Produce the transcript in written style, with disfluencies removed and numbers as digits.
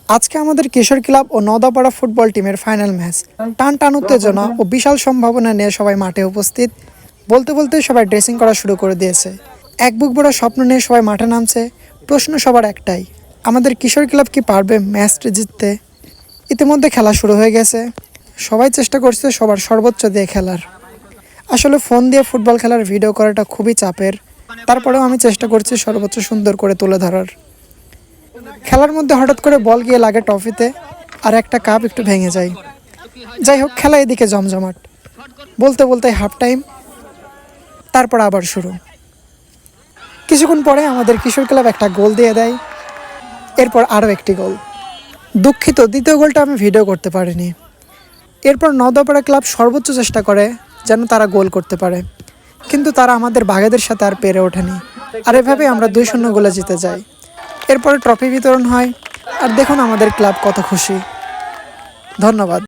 আজকে আমাদের কিশোর ক্লাব ও নওদাপাড়া ফুটবল টিমের ফাইনাল ম্যাচ। টান টান উত্তেজনা ও বিশাল সম্ভাবনা নিয়ে সবাই মাঠে উপস্থিত। বলতে বলতে সবাই ড্রেসিং করা শুরু করে দিয়েছে। এক বুক বড় স্বপ্ন নিয়ে সবাই মাঠে নামছে। প্রশ্ন সবার একটাই, আমাদের কিশোর ক্লাব কি পারবে ম্যাচটি জিততে? ইতিমধ্যে খেলা শুরু হয়ে গেছে। সবাই চেষ্টা করছে সবার সর্বোচ্চ দিয়ে খেলার। আসলে ফোন দিয়ে ফুটবল খেলার ভিডিও করাটা খুবই চাপের। তারপরেও আমি চেষ্টা করছি সর্বোচ্চ সুন্দর করে তুলে ধরার। খেলার মধ্যে হঠাৎ করে বল গিয়ে লাগে ট্রফিতে, আর একটা কাপ একটু ভেঙে যায়। যাই হোক, খেলা এদিকে জমজমাট। বলতে বলতে হাফ টাইম, তারপর আবার শুরু। কিছুক্ষণ পরে আমাদের কিশোর ক্লাব একটা গোল দিয়ে দেয়। এরপর আরও একটি গোল। দুঃখিত, দ্বিতীয় গোলটা আমি ভিডিও করতে পারিনি। এরপর নওদাপাড়া ক্লাব সর্বোচ্চ চেষ্টা করে যেন তারা গোল করতে পারে, কিন্তু তারা আমাদের বাঘেদের সাথে আর পেরে ওঠেনি। আর এভাবে আমরা 2-0 গোলে জিতে যাই। এরপরে ট্রফি বিতরণ হয়, আর দেখুন আমাদের ক্লাব কত খুশি। ধন্যবাদ।